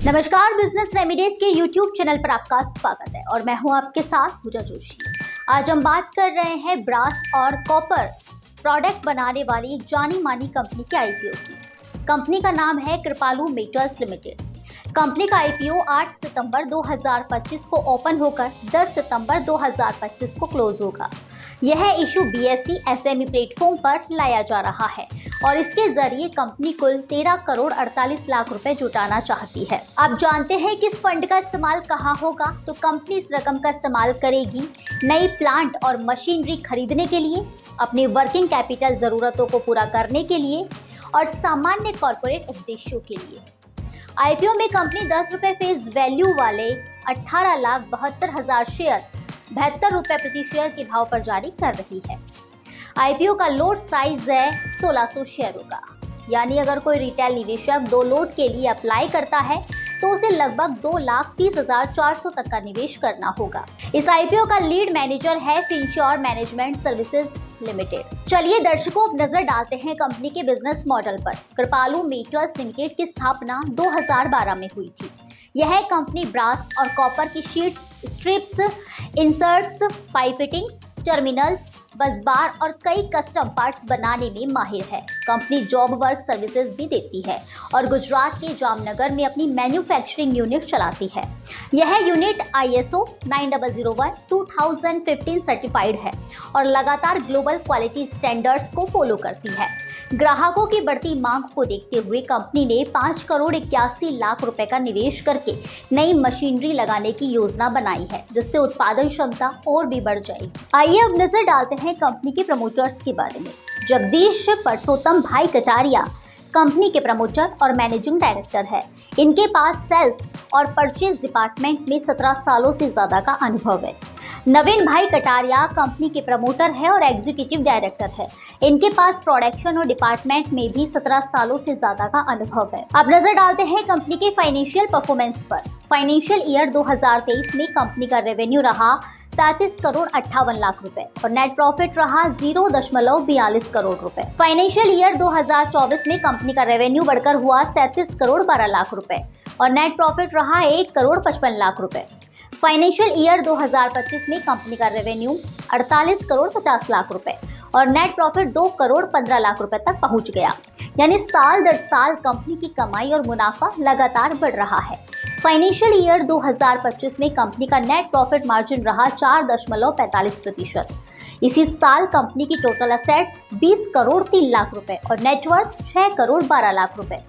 नमस्कार, business remedies के YouTube channel पर आपका स्वागत है और मैं हूं आपके साथ पूजा जोशी। आज हम बात कर रहे हैं ब्रास और कॉपर प्रोडक्ट बनाने वाली एक जानी मानी कंपनी के आईपीओ की। कंपनी का नाम है कृपालू मेटल्स लिमिटेड। कंपनी का आईपीओ 8 सितंबर 2025 को ओपन होकर 10 सितंबर 2025 को क्लोज होगा। यह इशू बीएसई एसएमई प्लेटफॉर्म पर लाया जा रहा है और इसके जरिए कंपनी कुल 13 करोड़ 48 लाख रुपए जुटाना चाहती है। आप जानते हैं कि इस फंड का इस्तेमाल कहाँ होगा? तो कंपनी इस रकम का इस्तेमाल करेगी नई प्लांट और मशीनरी खरीदने के लिए, अपनी वर्किंग कैपिटल जरूरतों को पूरा करने के लिए और सामान्य कॉर्पोरेट उद्देश्यों के लिए। आईपीओ में कंपनी 10 रुपए फेस वैल्यू वाले 18,72,000 शेयर 72 रुपए प्रति शेयर के भाव पर जारी कर रही है। आईपीओ का लोट साइज है 1600 शेयरों का, यानी अगर कोई रिटेल निवेशक 2 लोट के लिए अप्लाई करता है तो उसे लगभग 2,30,400 तक का निवेश करना होगा। इस आईपीओ का लीड मैनेजर है फिनश्योर मैनेजमेंट सर्विसेज लिमिटेड। चलिए दर्शकों, अब नजर डालते हैं कंपनी के बिजनेस मॉडल पर। कृपालू मेटल्स लिमिटेड की स्थापना 2012 में हुई थी। यह कंपनी ब्रास और कॉपर की sheets, strips, inserts, pipe fittings, terminals, बस बार और कई कस्टम पार्ट्स बनाने में माहिर है। कंपनी जॉब वर्क सर्विसेज भी देती है और गुजरात के जामनगर में अपनी मैन्युफैक्चरिंग यूनिट चलाती है। यह यूनिट ISO 9001:2015 सर्टिफाइड है और लगातार ग्लोबल क्वालिटी स्टैंडर्ड्स को फॉलो करती है। ग्राहकों की बढ़ती मांग को देखते हुए कंपनी ने 5 करोड़ 81 लाख रुपए का निवेश करके नई मशीनरी लगाने की योजना बनाई है, जिससे उत्पादन क्षमता और भी बढ़ जाएगी। आइए अब नजर डालते हैं कंपनी के प्रमोटर्स के बारे में। जगदीश परसोत्तम भाई कटारिया कंपनी के प्रमोटर और मैनेजिंग डायरेक्टर है। इनके पास सेल्स और परचेज डिपार्टमेंट में 17 सालों से ज्यादा का अनुभव है। नवीन भाई कटारिया कंपनी के प्रमोटर है और एग्जीक्यूटिव डायरेक्टर है। इनके पास प्रोडक्शन और डिपार्टमेंट में भी 17 सालों से ज्यादा का अनुभव है। अब नजर डालते हैं कंपनी के फाइनेंशियल परफॉर्मेंस पर। फाइनेंशियल ईयर 2023 में कंपनी का रेवेन्यू रहा 33 करोड़ 58 लाख रुपए और नेट प्रॉफिट रहा 0.42 करोड़ रुपए। फाइनेंशियल ईयर 2024 में कंपनी का रेवेन्यू बढ़कर हुआ 37 करोड़ 12 लाख रुपए और नेट प्रॉफिट रहा 1 करोड़ 55 लाख रुपए। फाइनेंशियल ईयर 2025 में कंपनी का रेवेन्यू 48 करोड़ 50 लाख रुपए और नेट प्रॉफिट 2 करोड़ 15 लाख रुपए तक पहुंच गया, यानी साल दर साल कंपनी की कमाई और मुनाफा लगातार बढ़ रहा है। फाइनेंशियल ईयर 2025 में कंपनी का नेट प्रॉफिट मार्जिन रहा 4.45%। इसी साल कंपनी की टोटल असेट्स 20 करोड़ 3 लाख रुपए और नेटवर्थ 6 करोड़ 12 लाख रुपए।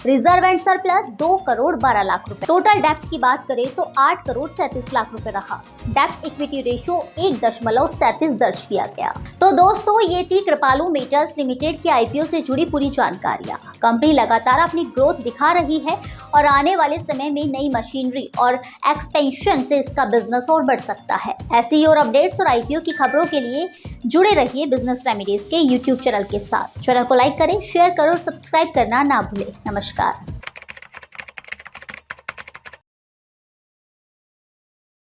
Reserve and surplus 2 crore 12 lakh रुपए। टोटल डेप्ट की बात करें तो 8 करोड़ 37 लाख रुपए रहा। डेप्ट इक्विटी रेशियो 1.37 दर्ज किया गया। तो दोस्तों, ये थी कृपालू मेटल्स लिमिटेड के आईपीओ से जुड़ी पूरी जानकारियां। कंपनी लगातार अपनी ग्रोथ दिखा रही है और आने वाले समय में नई मशीनरी और एक्सपेंशन से इसका बिजनेस और बढ़ सकता है। ऐसी ही और अपडेट्स और आईपीओ की खबरों के लिए जुड़े रहिए बिजनेस रेमिडीज के यूट्यूब चैनल के साथ। चैनल को लाइक करें, शेयर करें और सब्सक्राइब करना ना भूलें। नमस्कार।